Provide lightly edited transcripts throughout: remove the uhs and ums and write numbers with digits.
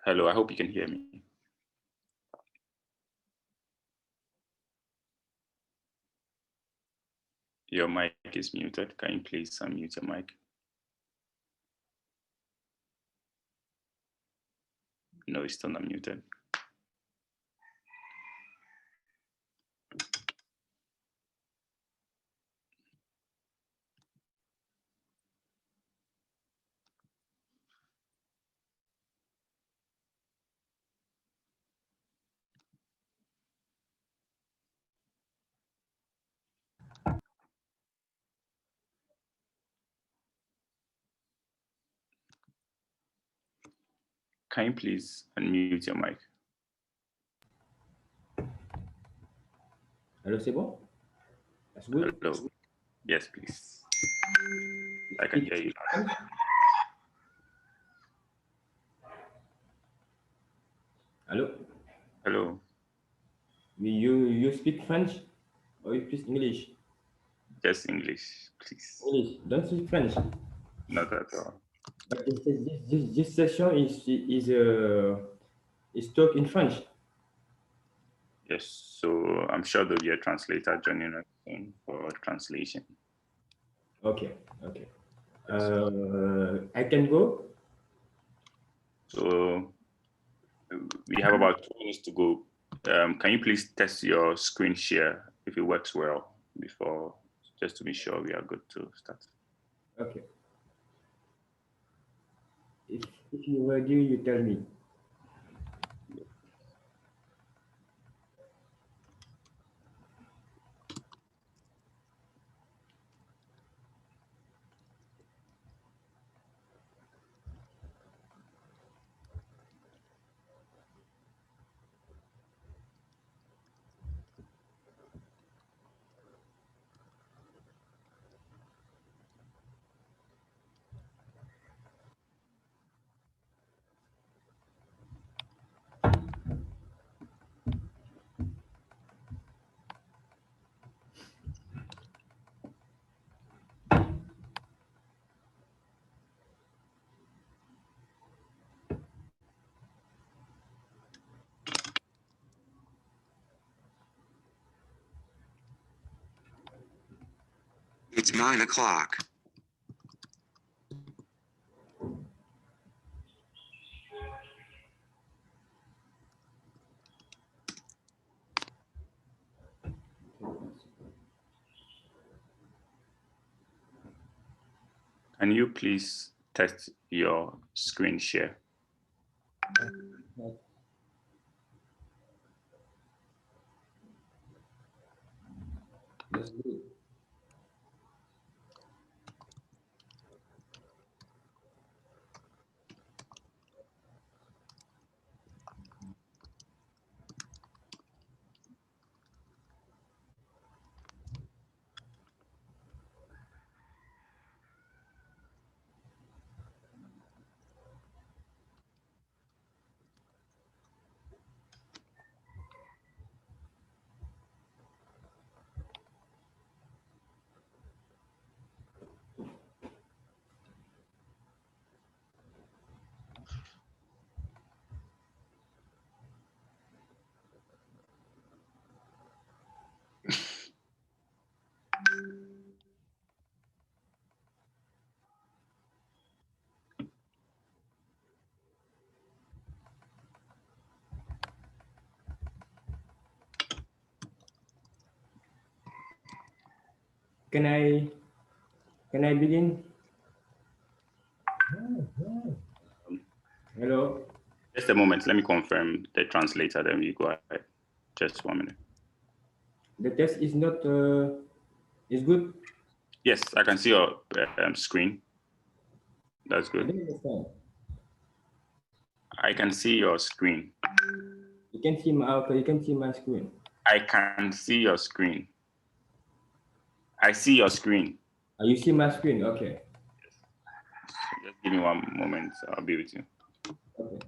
Hello, I hope you can hear me. Your mic is muted. Can you please unmute your mic? No, it's still not muted. Can you please unmute your mic? Hello, c'est bon? That's good. Hello. Yes, please. I can hear you. Hello. Hello. You speak French or you speak English? Just English, please. English. Don't speak French. Not at all. But this session is talk in French. Yes, so I'm sure there'll be a translator joining us soon for translation. Okay. I can go. So we have about 2 minutes to go. Can you please test your screen share if it works well before, just to be sure we are good to start. Okay. If you're ready, you tell me. It's 9 o'clock. Can you please test your screen share? That's good. Can I begin? Hello. Just a moment, let me confirm the translator, then we go ahead. Just 1 minute. The test is not is good. Yes, I can see your screen. That's I good. don't understand. I can see your screen. You can see my okay, you can see my screen. I can see your screen. I see your screen. You see my screen, okay. Just give me 1 moment, I'll be with you. Okay.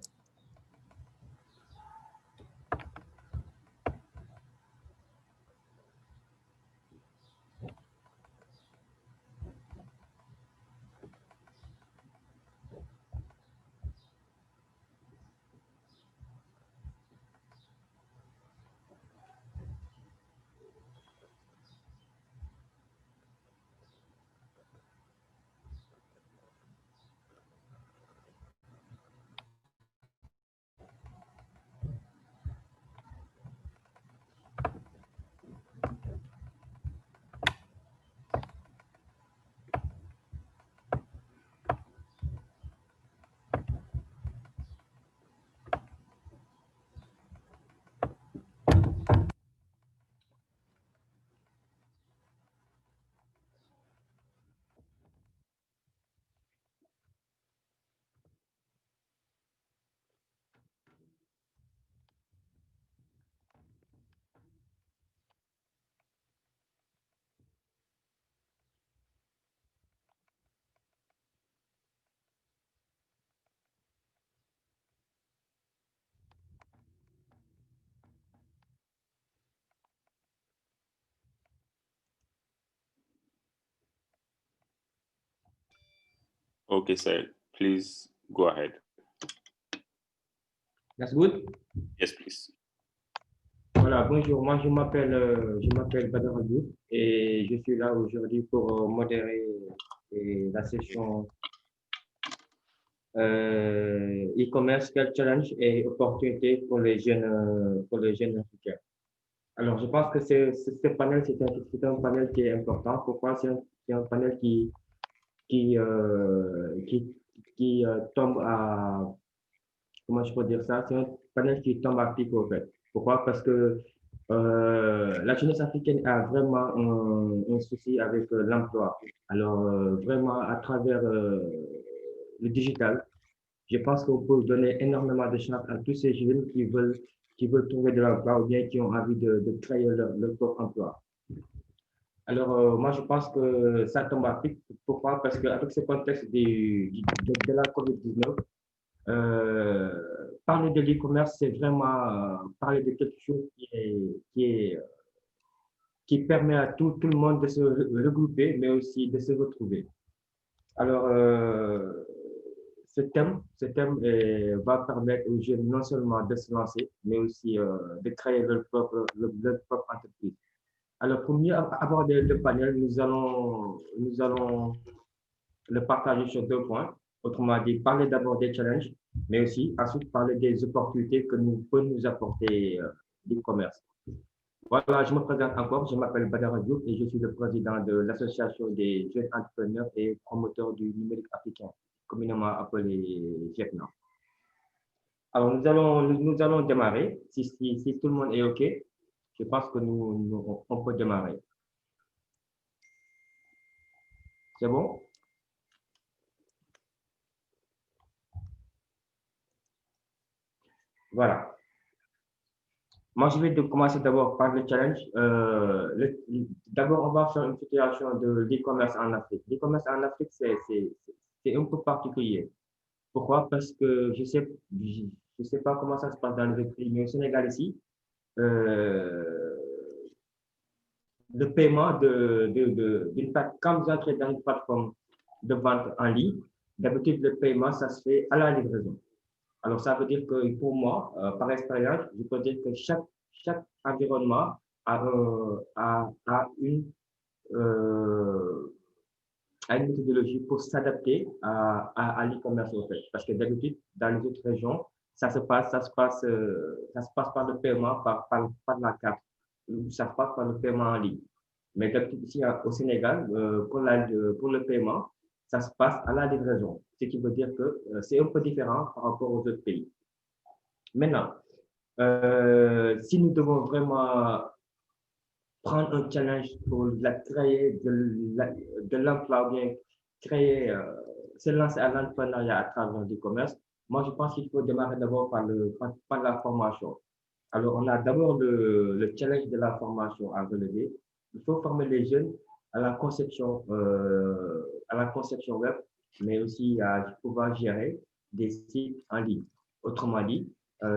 Okay, sir. Please go ahead. That's good. Yes, please. Voilà, bonjour, moi je m'appelle Badr Diouf et je suis là aujourd'hui pour modérer la session e-commerce, quel challenge et opportunités pour les jeunes africains. Alors, je pense que ce panel, c'est un panel qui est important. Pourquoi? C'est un panel qui, euh, qui, qui tombe à, comment je peux dire ça? C'est un panel qui tombe à pic au fait. Pourquoi? Parce que la jeunesse africaine a vraiment un souci avec l'emploi. Alors, vraiment, à travers le digital, je pense qu'on peut donner énormément de chance à tous ces jeunes qui veulent trouver de l'emploi ou bien qui ont envie de créer leur propre emploi. Alors, moi, je pense que ça tombe à pic. Pourquoi? Parce qu'avec ce contexte de la COVID-19, parler de l'e-commerce, c'est vraiment parler de quelque chose qui permet à tout le monde de se regrouper, mais aussi de se retrouver. Alors, va permettre aux jeunes non seulement de se lancer, mais aussi de créer leur propre entreprise. Alors, pour mieux aborder le panel, nous allons le partager sur deux points. Autrement dit, parler d'abord des challenges, mais aussi ensuite parler des opportunités que nous peut nous apporter l'e-commerce. Voilà, je me présente encore, je m'appelle Badara Diouf et je suis le président de l'Association des jeunes entrepreneurs et promoteurs du numérique africain, communément appelé Vietnam. Alors, nous allons démarrer. Si tout le monde est OK, je pense que on peut démarrer. C'est bon? Voilà. Moi, je vais commencer d'abord par le challenge. D'abord, on va faire une situation de l'e-commerce en Afrique. L'e-commerce en Afrique, c'est un peu particulier. Pourquoi? Parce que je sais pas comment ça se passe dans les autres pays, mais au Sénégal ici, euh, le paiement d'une plateforme, quand vous entrez dans une plateforme de vente en ligne, d'habitude, le paiement, ça se fait à la livraison. Alors, ça veut dire que pour moi, par expérience, je peux dire que chaque environnement euh, a une méthodologie pour s'adapter à l'e-commerce au fait. Parce que d'habitude, dans les autres régions, ça se passe par le paiement, par la carte, ou ça se passe par le paiement en ligne. Mais d'habitude, ici au Sénégal, pour le paiement, ça se passe à la livraison. Ce qui veut dire que c'est un peu différent par rapport aux autres pays. Maintenant, si nous devons vraiment prendre un challenge pour créer de l'emploi, ou bien créer, se lancer à l'entrepreneuriat à travers du commerce, moi je pense qu'il faut démarrer d'abord par la formation. Alors, on a d'abord le challenge de la formation à relever. Il faut former les jeunes à à la conception web, mais aussi à pouvoir gérer des sites en ligne. Autrement dit,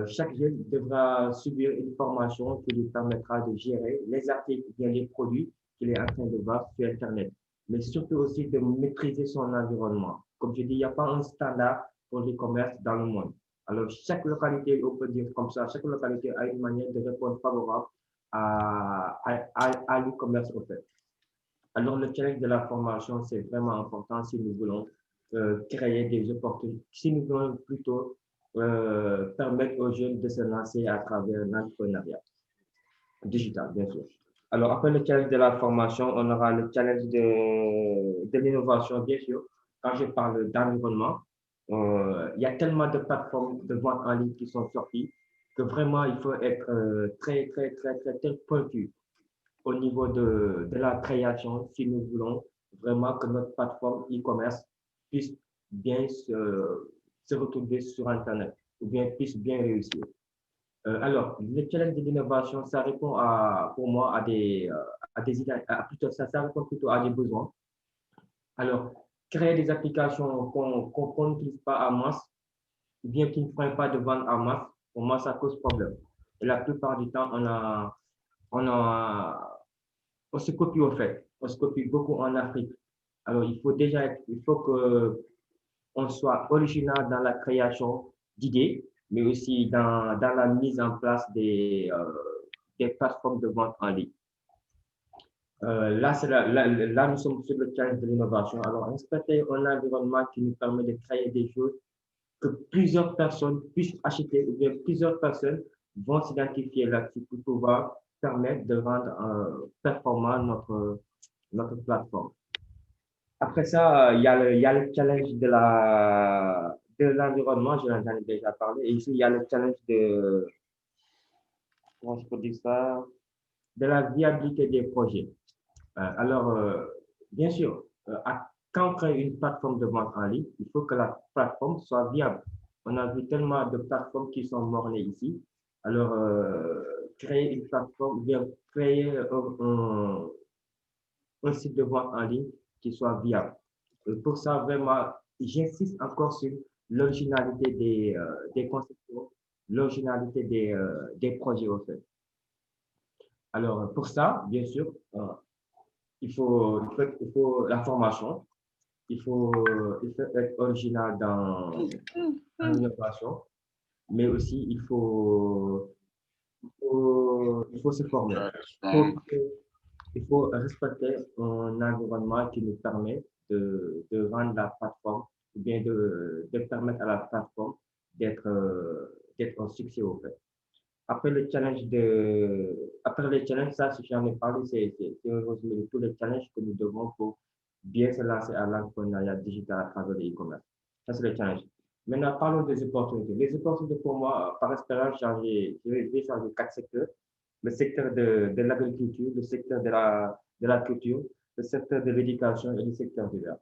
chaque jeune devra subir une formation qui lui permettra de gérer les articles, bien les produits qu'il est en train de vendre sur Internet, mais surtout aussi de maîtriser son environnement. Comme je dis, il n'y a pas un standard pour l'e-commerce dans le monde. Alors, chaque localité, on peut dire comme ça, chaque localité a une manière de répondre favorable à l'e-commerce au fait. Alors, le challenge de la formation, c'est vraiment important si nous voulons créer des opportunités, si nous voulons plutôt permettre aux jeunes de se lancer à travers l'entrepreneuriat digital, bien sûr. Alors, après le challenge de la formation, on aura le challenge de l'innovation, bien sûr. Quand je parle d'environnement, il y a tellement de plateformes de vente en ligne qui sont sorties que vraiment, il faut être très pointu au niveau de la création si nous voulons vraiment que notre plateforme e-commerce puisse bien se retrouver sur Internet ou bien puisse bien réussir. Alors, le challenge de l'innovation, ça répond pour moi à des idées, ça répond plutôt à des besoins. Alors, créer des applications qu'on n'utilise pas en masse, ou bien qui ne font pas de vente en masse, pour moi, ça cause problème. Et la plupart du temps, on se copie au fait. On se copie beaucoup en Afrique. Alors, il faut que on soit original dans la création d'idées, mais aussi dans la mise en place des plateformes de vente en ligne. Là, nous sommes sur le challenge de l'innovation. Alors, respecter un environnement qui nous permet de créer des choses que plusieurs personnes puissent acheter ou bien plusieurs personnes vont s'identifier là-dessus pour pouvoir permettre de rendre performant notre plateforme. Après ça, il y a le challenge de l'environnement, j'en ai déjà parlé. Et ici, il y a le challenge comment je peux dire ça, de la viabilité des projets. Alors, bien sûr, quand on crée une plateforme de vente en ligne, il faut que la plateforme soit viable. On a vu tellement de plateformes qui sont mornées ici. Alors, créer une plateforme, bien créer un site de vente en ligne qui soit viable. Et pour ça, vraiment, j'insiste encore sur l'originalité des conceptions, l'originalité des projets au fait. Alors, pour ça, bien sûr, il faut la formation, il faut être original dans l'innovation, mais aussi il faut se former. Il faut respecter un environnement qui nous permet de rendre la plateforme, ou bien de permettre à la plateforme d'être un succès au fait. Après le challenge, ça, si j'en ai parlé, c'est un résumé de tous les challenges que nous devons pour bien se lancer à l'entrepreneuriat digital à travers le e-commerce. Ça, c'est le challenge. Maintenant, parlons des opportunités. Les opportunités pour moi, par expérience, je vais changer 4 secteurs. Le secteur de l'agriculture, le secteur de la culture, le secteur de l'éducation et le secteur de l'art.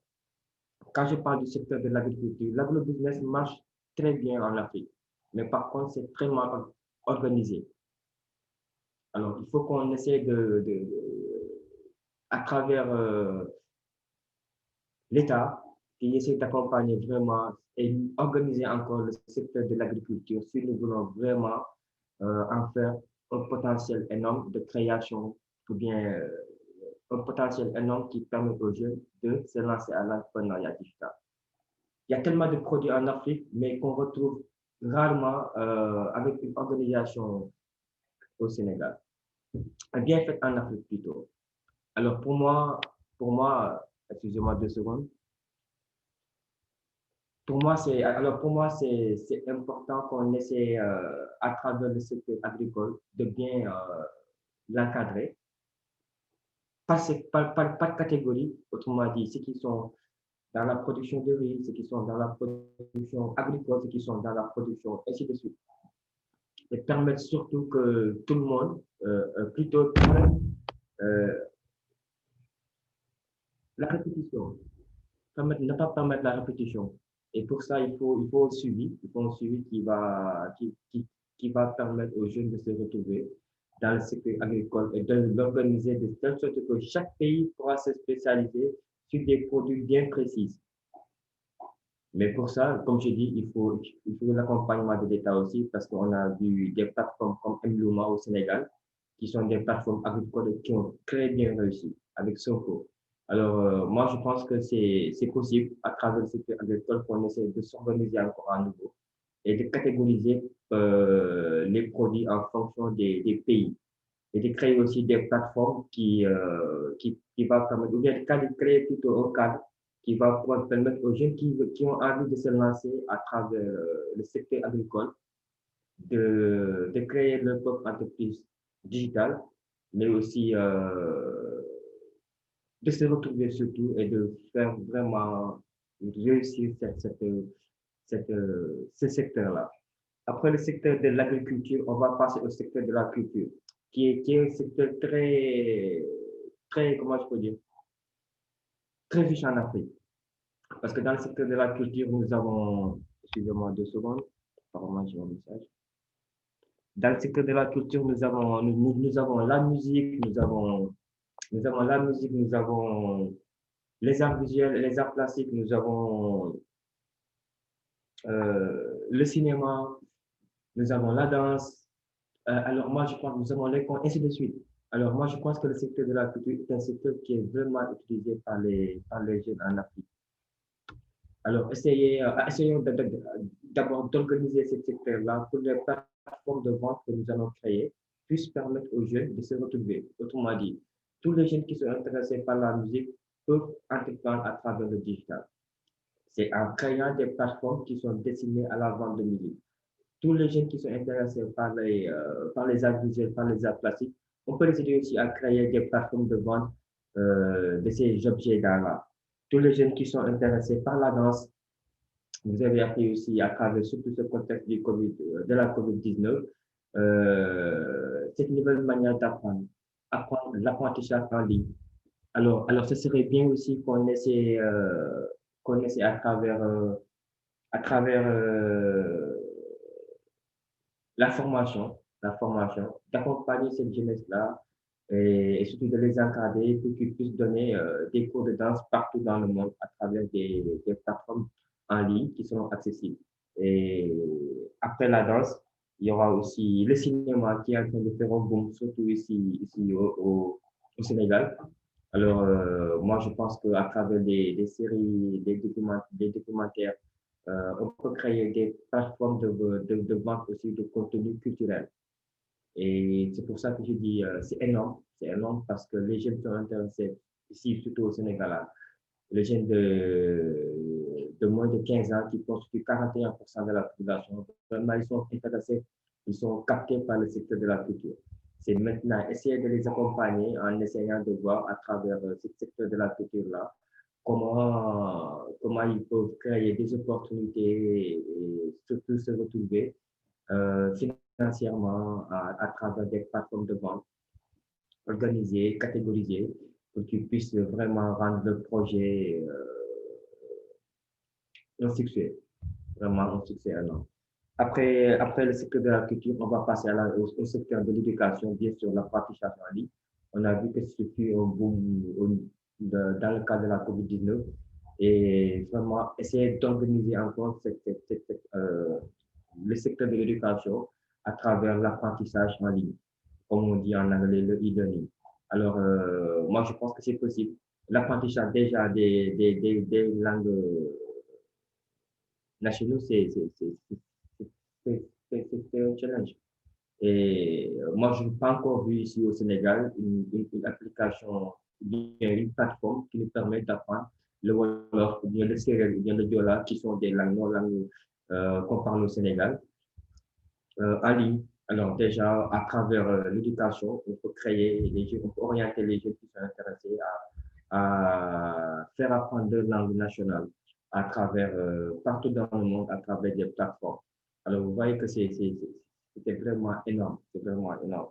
Quand je parle du secteur de l'agriculture, l'agrobusiness marche très bien en Afrique, mais par contre, c'est très mal organisé. Alors, il faut qu'on essaie à travers l'État, qui essaie d'accompagner vraiment et organiser encore le secteur de l'agriculture si nous voulons vraiment en faire un potentiel énorme de création ou bien un potentiel énorme qui permet aux jeunes de se lancer à l'entrepreneuriat digital. Il y a tellement de produits en Afrique, mais qu'on retrouve rarement avec une organisation au Sénégal. Bien fait en Afrique plutôt. Alors pour moi, excusez-moi 2 secondes. Pour moi, c'est important qu'on essaie à travers le secteur agricole de bien l'encadrer. Pas de catégorie, autrement dit, ceux qui sont dans la production de riz, ceux qui sont dans la production agricole, ceux qui sont dans la production, ainsi de suite. Et permettre surtout que tout le monde, plutôt la répétition, ne pas permettre la répétition. Et pour ça, il faut un suivi qui va permettre aux jeunes de se retrouver dans le secteur agricole et de l'organiser de telle sorte que chaque pays pourra se spécialiser sur des produits bien précis. Mais pour ça, comme je dis, il faut l'accompagnement de l'État aussi parce qu'on a vu des plateformes comme Mluma au Sénégal qui sont des plateformes agricoles qui ont très bien réussi avec Soko. Alors, moi, je pense que c'est possible à travers le secteur agricole qu'on essaie de s'organiser encore à nouveau et de catégoriser les produits en fonction des pays et de créer aussi des plateformes qui va permettre, ou bien de créer plutôt un cadre qui va pouvoir permettre aux jeunes qui ont envie de se lancer à travers le secteur agricole de créer leur propre entreprise digitale, mais aussi de se retrouver surtout et de faire vraiment réussir ce secteur-là. Après le secteur de l'agriculture, on va passer au secteur de la culture, qui est un secteur très, comment je peux dire, très riche en Afrique. Parce que dans le secteur de la culture, nous avons, excusez-moi 2 secondes, apparemment j'ai un message. Dans le secteur de la culture, nous avons la musique, nous avons les arts visuels, les arts plastiques, nous avons le cinéma, nous avons la danse. Alors moi, je pense que nous avons les contes, ainsi de suite. Alors moi, je pense que le secteur de la culture est un secteur qui est vraiment utilisé par les jeunes en Afrique. Alors, essayons d'abord d'organiser ce secteur-là pour les plateformes de vente que nous allons créer puissent permettre aux jeunes de se retrouver. Autrement dit, tous les jeunes qui sont intéressés par la musique peuvent entreprendre à travers le digital. C'est en créant des plateformes qui sont destinées à la vente de musique. Tous les jeunes qui sont intéressés par les arts visuels, par les arts plastiques, on peut les aider aussi à créer des plateformes de vente de ces objets d'art-là. Tous les jeunes qui sont intéressés par la danse, vous avez appris aussi à travers surtout ce contexte du COVID, de la COVID-19, cette nouvelle manière d'apprendre, apprendre l'apprentissage en ligne. Alors, ce serait bien aussi qu'on essaie à travers la formation, d'accompagner cette jeunesse-là et surtout de les encadrer pour qu'ils puissent donner des cours de danse partout dans le monde à travers des plateformes en ligne qui seront accessibles. Et après la danse, il y aura aussi le cinéma qui est en train de faire un boom, surtout ici au Sénégal. Alors, moi, je pense qu'à travers des séries, des documentaires, on peut créer des plateformes de vente aussi de contenu culturel. Et c'est pour ça que je dis, c'est énorme parce que les jeunes sont intéressés ici, surtout au Sénégal, là. Les jeunes de moins de 15 ans qui constituent 41% de la population, vraiment, ils sont intéressés, ils sont captés par le secteur de la culture. C'est maintenant essayer de les accompagner en essayant de voir à travers ce secteur de la culture-là comment ils peuvent créer des opportunités et surtout se retrouver financièrement à travers des plateformes de vente organisées, catégorisées, pour qu'ils puissent vraiment rendre le projet un succès, vraiment un succès énorme. Après le secteur de la culture, on va passer au secteur de l'éducation, bien sûr, l'apprentissage en ligne. On a vu que c'était un boom dans le cadre de la COVID-19 et vraiment essayer d'organiser encore le secteur de l'éducation à travers l'apprentissage en ligne, comme on dit en anglais, le e-learning. Alors, moi, je pense que c'est possible. L'apprentissage déjà des langues nationaux, c'est un challenge. Et moi, je n'ai pas encore vu ici au Sénégal une application, une plateforme qui nous permet d'apprendre le Wolof, ou bien le Sérère, ou bien le Diola, qui sont des langues non langues qu'on parle au Sénégal, en ligne. Alors déjà, à travers l'éducation, on peut créer les jeunes, on peut orienter les jeunes qui sont intéressés à faire apprendre leur langue nationale à travers, partout dans le monde, à travers des plateformes. Alors, vous voyez que c'était vraiment énorme, c'est vraiment énorme.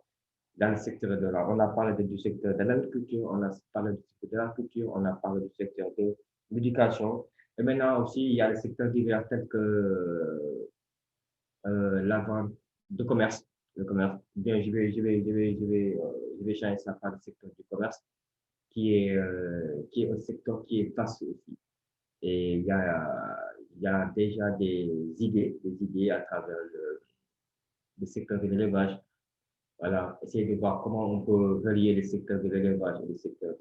Dans le secteur de l'art, on a parlé du secteur de l'agriculture, on a parlé du secteur de la culture, on a parlé du secteur de l'éducation. Et maintenant aussi, il y a le secteur divers tel que la vente de commerce, le commerce. Bien, je vais changer ça par le secteur du commerce, qui est un secteur qui est vaste aussi. Et il y a déjà des idées à travers le secteur de l'élevage. Voilà, essayer de voir comment on peut relier le secteur de l'élevage et le secteur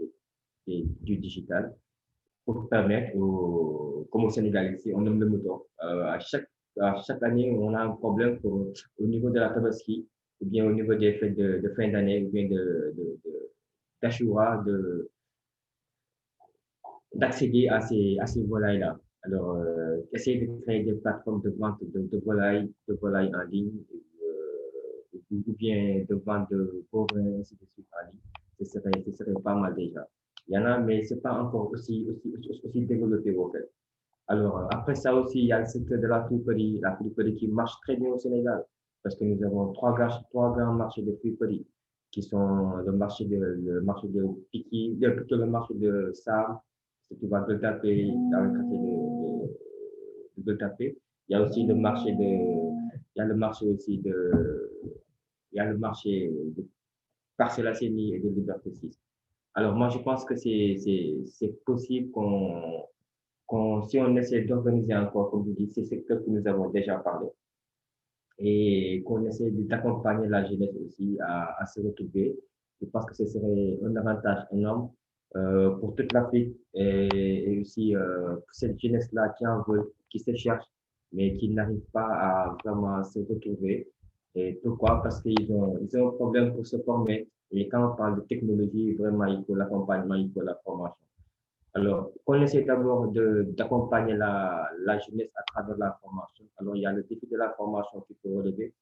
du digital pour permettre, comme au Sénégal ici, on aime le mouton. À chaque année, on a un problème au niveau de la tabaski, ou bien au niveau des fêtes de fin d'année, ou bien d'Ashura, d'accéder à ces volailles-là. Alors, essayer de créer des plateformes de vente de volailles en ligne, ou bien de vente de bovins, ainsi de suite en ligne. Ce serait pas mal déjà. Il y en a, mais ce n'est pas encore aussi développé au fait. Alors, après ça aussi, il y a le secteur de la friperie qui marche très bien au Sénégal, parce que nous avons trois grands marchés de friperie, qui sont le marché de Piki, plutôt le marché de Sam, ce qui va de taper dans le quartier de taper. Il y a aussi il y a le marché aussi il y a le marché de Parcelles Assainies et de Liberté 6. Alors, moi, je pense que c'est possible si on essaie d'organiser encore, comme vous dites, ces secteurs que nous avons déjà parlé, et qu'on essaie d'accompagner la jeunesse aussi à se retrouver, je pense que ce serait un avantage énorme pour toute l'Afrique et aussi pour cette jeunesse-là qui en veut, qui se cherche, mais qui n'arrive pas à vraiment se retrouver. Et pourquoi? Parce ils ont un problème pour se former. Et quand on parle de technologie, vraiment, il faut l'accompagnement, il faut la formation. Alors, on essaie d'abord d'accompagner la jeunesse à travers la formation. Alors, il y a le défi de la formation qu'il faut relever,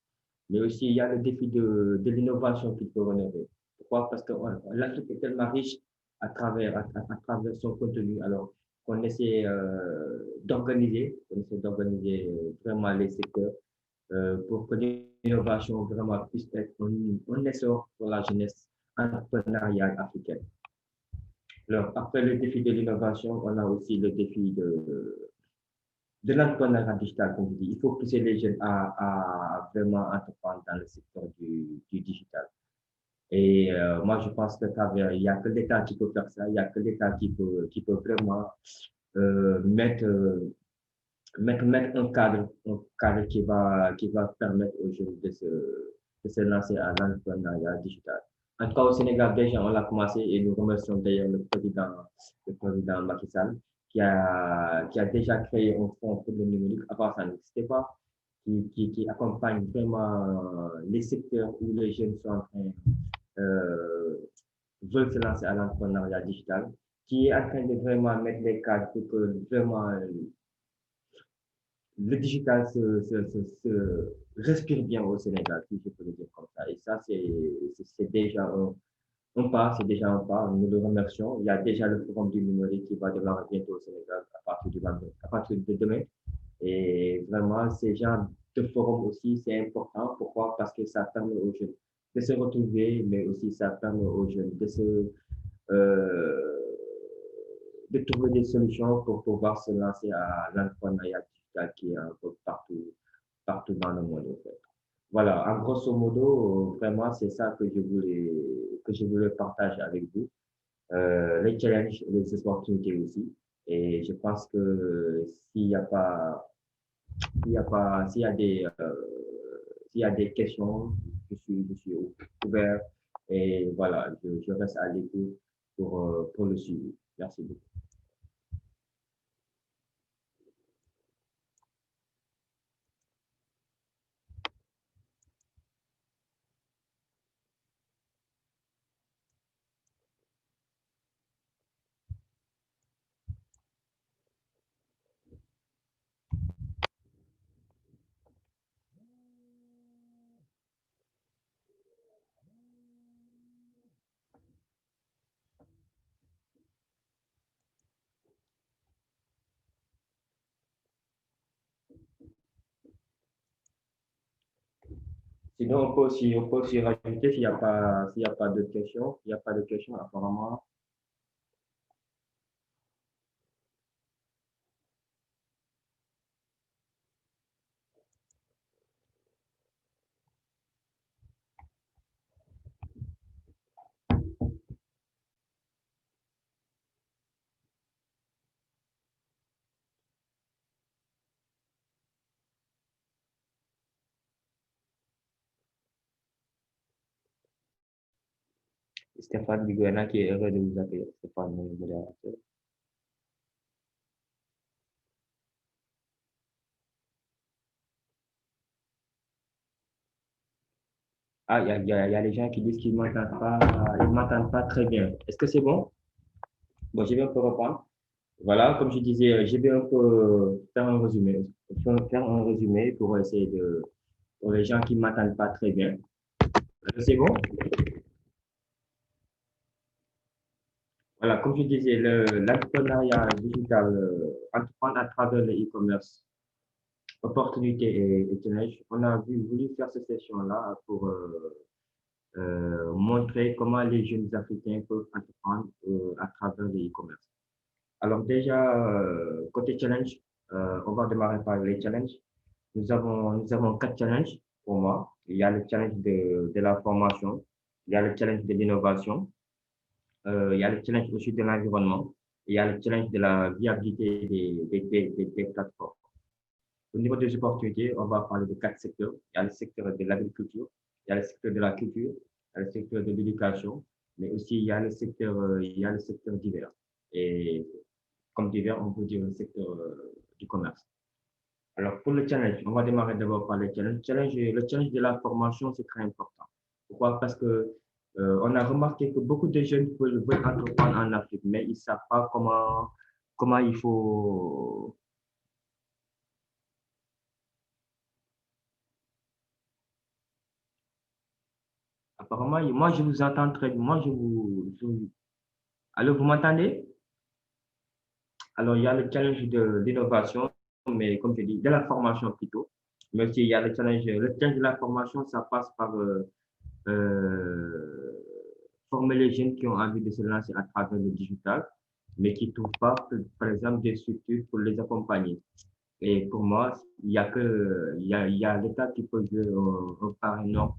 mais aussi il y a le défi de l'innovation qu'il faut relever. Pourquoi? Parce que l'Afrique est tellement riche à travers son contenu. Alors, on essaie d'organiser vraiment les secteurs pour que l'innovation vraiment puisse être un essor pour la jeunesse entrepreneuriale africaine. Alors, après le défi de l'innovation, on a aussi le défi de l'entrepreneuriat digital, comme je dis. Il faut pousser les jeunes à vraiment entreprendre dans le secteur du digital. Et moi, je pense que il n'y a que l'État qui peut faire ça, il n'y a que l'État qui peut vraiment mettre, mettre un cadre qui va permettre aux jeunes de se lancer à l'entrepreneuriat digital. En tout cas, au Sénégal, déjà, on l'a commencé et nous remercions d'ailleurs le président Macky Sall qui a déjà créé un fonds pour le numérique. Avant, ça n'existait pas, qui accompagne vraiment les secteurs où les jeunes sont en train, euh, veulent se lancer à l'entrepreneuriat digital, qui est en train de vraiment mettre les cadres pour que vraiment le digital se respire bien au Sénégal, si je peux le dire comme ça. Et ça, c'est déjà un pas, c'est déjà un pas. Nous le remercions. Il y a déjà le forum du numérique qui va démarrer bientôt au Sénégal à partir de demain. Et vraiment, ces genres de forums aussi, c'est important. Pourquoi? Parce que ça permet aux jeunes de se retrouver, mais aussi ça permet aux jeunes euh, de trouver des solutions pour pouvoir se lancer à l'entrepreneuriat digital qui est un peu partout dans le monde. En fait. Voilà, en grosso modo, vraiment, c'est ça que je voulais partager avec vous. Les challenges, les opportunités aussi. Et je pense que s'il y a s'il y a des questions, je suis ouvert et voilà, je reste à l'écoute pour le suivi. Merci beaucoup. Sinon, on peut aussi rajouter s'il y a pas de questions, s'il n'y a pas de questions, apparemment. Stéphane Biguena qui est heureux de vous accueillir. Stéphane, le modérateur. Ah, il y a des gens qui disent qu'ils ne m'entendent pas très bien. Est-ce que c'est bon? Bon, je vais un peu reprendre. Voilà, comme je disais, je vais un peu faire un résumé pour essayer pour les gens qui ne m'entendent pas très bien. C'est bon? Voilà, comme je disais, l'entrepreneuriat digital, entreprendre à travers le e-commerce, opportunité et challenge. On a voulu faire cette session-là pour montrer comment les jeunes Africains peuvent entreprendre à travers le e-commerce. Alors déjà, côté challenge, on va démarrer par les challenges. Nous avons 4 challenges pour moi. Il y a le challenge de la formation, il y a le challenge de l'innovation, il y a le challenge aussi de l'environnement, il y a le challenge de la viabilité des plateformes. Au niveau des opportunités, on va parler de 4 secteurs. Il y a le secteur de l'agriculture, il y a le secteur de la culture, il y a le secteur de l'éducation mais aussi il y a le secteur divers. Et comme divers, on peut dire le secteur du commerce. Alors, pour le challenge, on va démarrer d'abord par le challenge. Le challenge de la formation, c'est très important. Pourquoi? Parce que on a remarqué que beaucoup de jeunes veulent entreprendre en Afrique, mais ils ne savent pas comment il faut. Apparemment, moi, je vous entends très bien. Moi, Allô, vous m'entendez? Alors, il y a le challenge de l'innovation, mais comme je dis, de la formation plutôt. Mais aussi, il y a le challenge de la formation, ça passe par euh, former les jeunes qui ont envie de se lancer à travers le digital, mais qui ne trouvent pas, par exemple, des structures pour les accompagner. Et pour moi, il y a l'État qui peut jouer un part énorme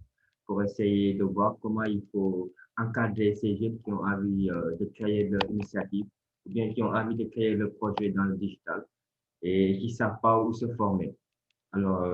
pour essayer de voir comment il faut encadrer ces jeunes qui ont envie de créer leur initiative ou bien qui ont envie de créer leur projet dans le digital et qui ne savent pas où se former. Alors,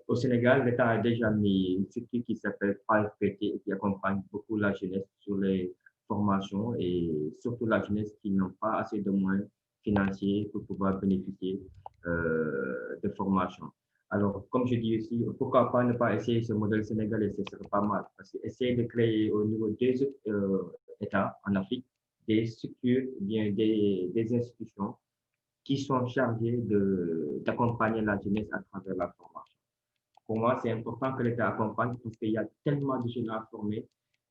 au Sénégal, l'État a déjà mis une structure qui s'appelle 5PT et qui accompagne beaucoup la jeunesse sur les formations et surtout la jeunesse qui n'ont pas assez de moyens financiers pour pouvoir bénéficier de formation. Alors, comme je dis aussi, pourquoi pas ne pas essayer ce modèle sénégalais, ce serait pas mal. Parce que essayer de créer au niveau des autres États en Afrique des structures, bien des institutions qui sont chargés d'accompagner la jeunesse à travers la formation. Pour moi, c'est important que l'État accompagne parce qu'il y a tellement de jeunes à former.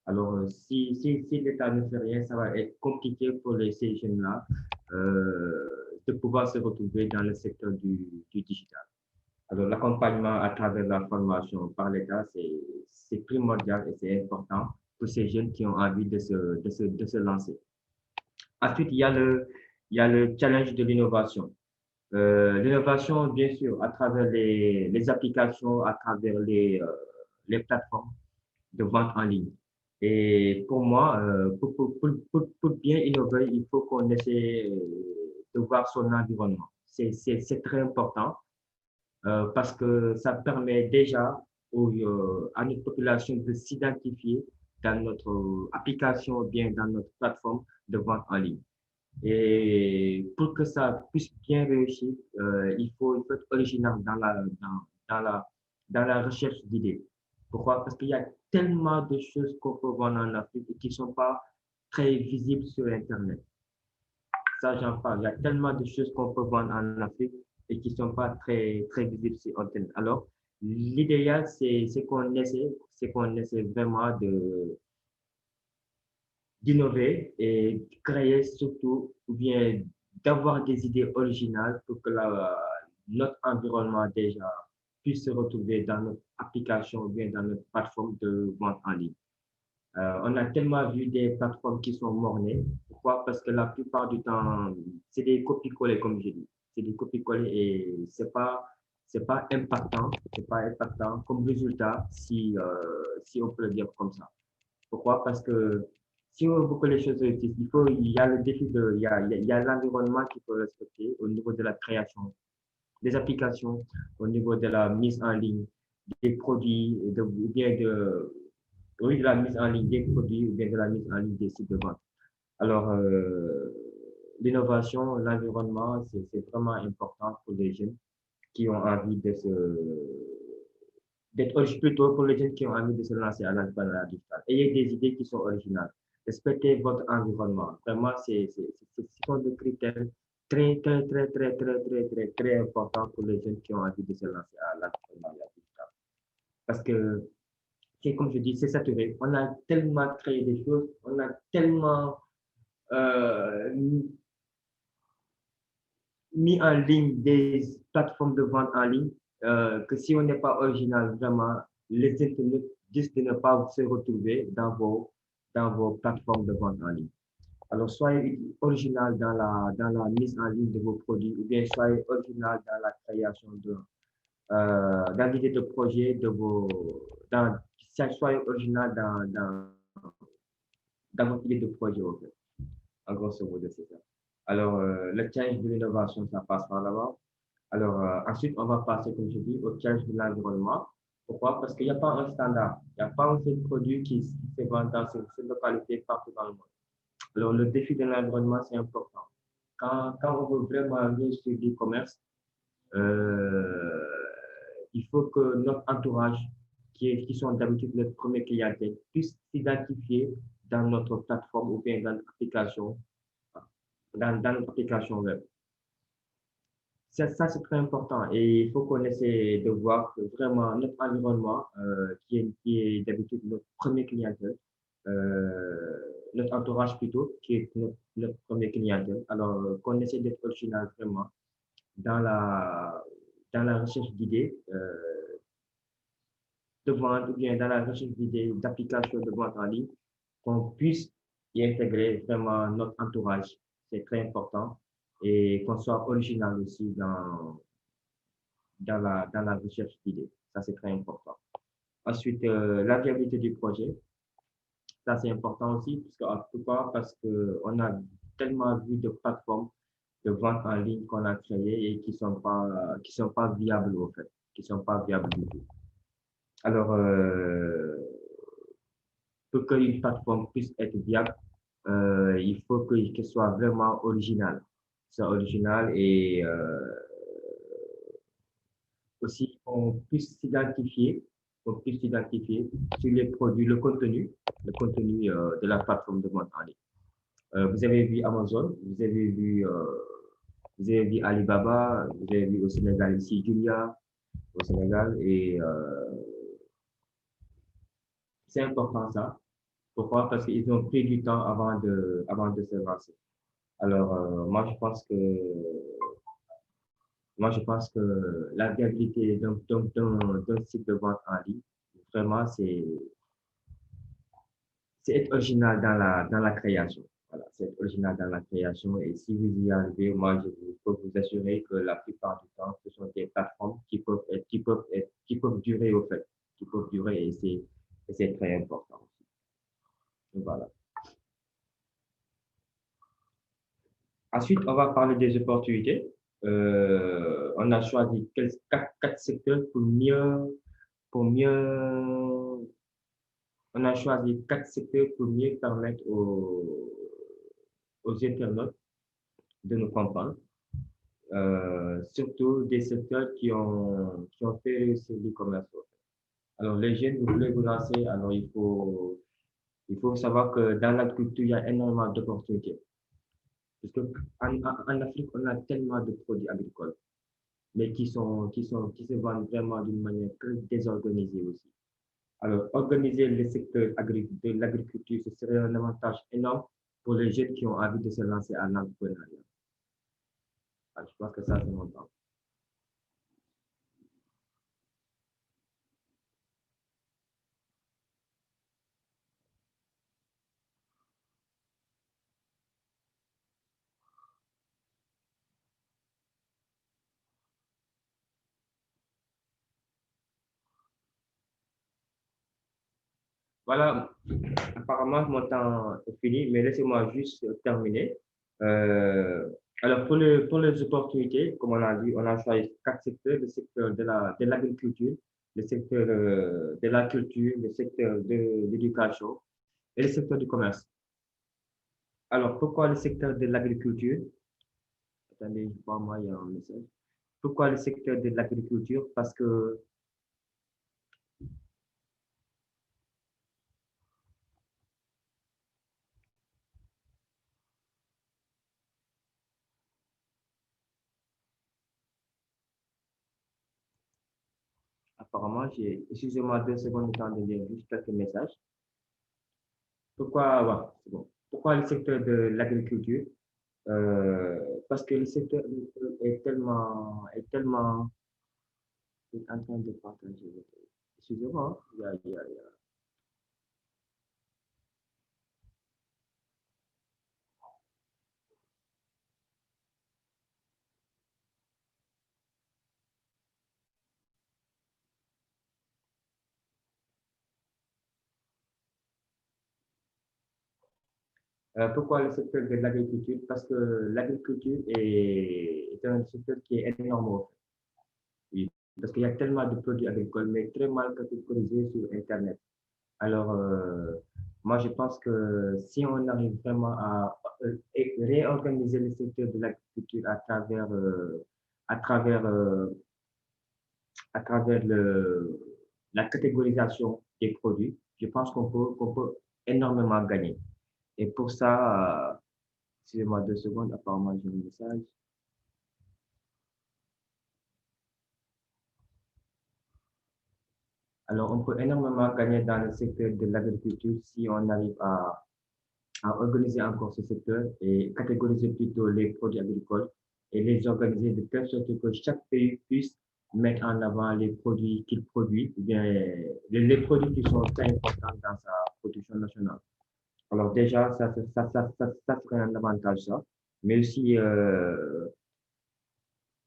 Alors, si l'État ne fait rien, ça va être compliqué pour ces jeunes-là de pouvoir se retrouver dans le secteur du digital. Alors, l'accompagnement à travers la formation par l'État, c'est primordial et c'est important pour ces jeunes qui ont envie de se lancer. Ensuite, il y a le challenge de l'innovation. L'innovation, bien sûr, à travers les applications, à travers les plateformes de vente en ligne. Et pour moi, pour bien innover, il faut qu'on essaie de voir son environnement. C'est très important parce que ça permet déjà à notre population de s'identifier dans notre application ou bien dans notre plateforme de vente en ligne. Et pour que ça puisse bien réussir, il faut être original dans la, dans la recherche d'idées. Pourquoi? Parce qu'il y a tellement de choses qu'on peut voir en Afrique et qui ne sont pas très visibles sur Internet. Ça, j'en parle. Il y a tellement de choses qu'on peut voir en Afrique et qui ne sont pas très visibles sur Internet. Alors, l'idéal, c'est qu'on essaie vraiment d'innover et créer surtout, ou bien d'avoir des idées originales pour que notre environnement déjà puisse se retrouver dans notre application ou bien dans notre plateforme de vente en ligne. On a tellement vu des plateformes qui sont mornées. Pourquoi? Parce que la plupart du temps, c'est des copies-collées, comme je dis. C'est des copies-collées et c'est pas impactant, c'est pas impactant comme résultat si on peut le dire comme ça. Pourquoi? Parce que si on veut que les choses réussissent, il y a le défi il y a l'environnement qu'il faut respecter au niveau de la création des applications, au niveau de la mise en ligne des produits, ou bien oui, de la mise en ligne des produits, ou bien de la mise en ligne des sites de vente. Alors, l'innovation, l'environnement, c'est vraiment important pour les jeunes qui ont envie d'être plutôt pour les jeunes qui ont envie de se lancer à l'entrepreneuriat digital. Ayez des idées qui sont originales. Respectez votre environnement. Vraiment, ce sont des critères très importants pour les jeunes qui ont envie de se lancer à l'entrepreneuriat digital. Parce que, c'est comme je dis, c'est saturé. On a tellement créé des choses, on a tellement euh, mis en ligne des plateformes de vente en ligne que si on n'est pas original, vraiment, les internautes disent de ne pas se retrouver dans vos plateformes de vente en ligne. Alors, soyez original dans la mise en ligne de vos produits ou bien soyez original dans la création dans l'idée de projet de soyez original dans votre idée de projet, en fait. En grosso modo, c'est ça. Alors, le challenge de l'innovation, ça passe par là-bas. Alors, ensuite, on va passer, comme je dis, au challenge de l'environnement. Pourquoi? Parce qu'il n'y a pas un standard. Il n'y a pas un seul produit qui se vend dans cette localité partout dans le monde. Alors, le défi de l'environnement, c'est important. Quand on veut vraiment aller sur l'e-commerce, euh, il faut que notre entourage, qui sont d'habitude notre premier clientèle, puisse s'identifier dans notre plateforme ou bien dans notre application web. Ça, c'est très important et il faut qu'on essaie de voir que vraiment notre environnement, qui est d'habitude notre premier clientèle, notre entourage plutôt, qui est notre premier clientèle. Alors, qu'on essaie d'être original vraiment dans dans la recherche d'idées de vente ou bien dans la recherche d'idées d'applications de vente en ligne, qu'on puisse y intégrer vraiment notre entourage. C'est très important et qu'on soit original aussi dans la recherche d'idées. Ça, c'est très important. Ensuite, la viabilité du projet. Ça, c'est important aussi, pourquoi? Parce qu'on a tellement vu de plateformes de vente en ligne qu'on a créées et qui sont pas viables, au fait, qui sont pas viables du tout. Alors, pour qu'une plateforme puisse être viable, il faut qu'elle soit vraiment originale. Soit originale et aussi on puisse s'identifier sur les produits, le contenu de la plateforme de vente en ligne. Vous avez vu Amazon, vous avez vu Alibaba, vous avez vu au Sénégal ici Julia au Sénégal et c'est important ça. Pourquoi? Parce qu'ils ont pris du temps avant de se lancer. Alors, moi, je pense que la viabilité d'un site de vente en ligne, vraiment, c'est être original dans la création. Voilà, c'est être original dans la création. Et si vous y arrivez, moi, je peux vous assurer que la plupart du temps, ce sont des plateformes qui peuvent durer au fait, qui peuvent durer et c'est très important. Voilà. Ensuite, on va parler des opportunités. On a choisi quatre secteurs pour mieux, on a choisi quatre secteurs pour mieux permettre aux internautes de nous comprendre. Surtout des secteurs qui ont fait réussir l'e-commerce. Alors, les jeunes, vous voulez vous lancer, alors il faut savoir que dans l'agriculture, il y a énormément d'opportunités. Parce qu'en Afrique, on a tellement de produits agricoles, mais qui se vendent vraiment d'une manière très désorganisée aussi. Alors, organiser le secteur de l'agriculture, ce serait un avantage énorme pour les jeunes qui ont envie de se lancer en entrepreneuriat. Alors, je pense que ça, c'est mon temps. Voilà, apparemment, mon temps est fini, mais laissez-moi juste terminer. Euh, alors, pour les opportunités, comme on a dit, on a choisi quatre secteurs, le secteur de l'agriculture, le secteur de la culture, le secteur de l'éducation et le secteur du commerce. Alors, pourquoi le secteur de l'agriculture? Attendez, pour moi, il y a un message. Pourquoi le secteur de l'agriculture? Parce que apparemment, excusez-moi 2 secondes de temps de lire juste quelques messages. Pourquoi, ouais, c'est bon. Pourquoi le secteur de l'agriculture? Parce que le secteur agricole est tellement est en train de partager. Excusez-moi, il y a. Pourquoi le secteur de l'agriculture? Parce que l'agriculture est un secteur qui est énorme. Oui. parce qu'il y a tellement de produits agricoles, mais très mal catégorisés sur Internet. Alors, moi, je pense que si on arrive vraiment à réorganiser le secteur de l'agriculture à travers, euh, à travers la catégorisation des produits, je pense qu'on peut énormément gagner. Et pour ça, excusez-moi 2 secondes, apparemment j'ai un message. Alors, on peut énormément gagner dans le secteur de l'agriculture si on arrive à organiser encore ce secteur et catégoriser plutôt les produits agricoles et les organiser de telle sorte que chaque pays puisse mettre en avant les produits qu'il produit, ou bien les produits qui sont très importants dans sa production nationale. Alors déjà, ça serait un avantage, ça. Mais aussi,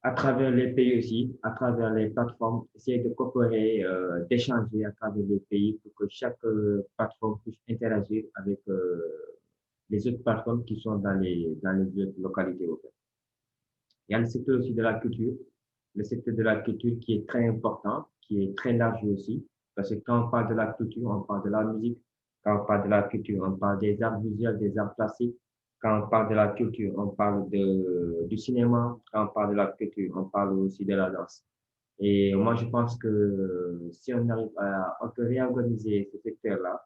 à travers les pays aussi, à travers les plateformes, essayer de coopérer, d'échanger à travers les pays pour que chaque plateforme puisse interagir avec les autres plateformes qui sont dans les autres localités européennes. Il y a le secteur aussi de la culture, le secteur de la culture qui est très important, qui est très large aussi, parce que quand on parle de la culture, on parle de la musique, quand on parle de la culture, on parle des arts visuels, des arts plastiques, quand on parle de la culture, on parle du cinéma, quand on parle de la culture, on parle aussi de la danse. Et moi, je pense que si on arrive on peut réorganiser ce secteur-là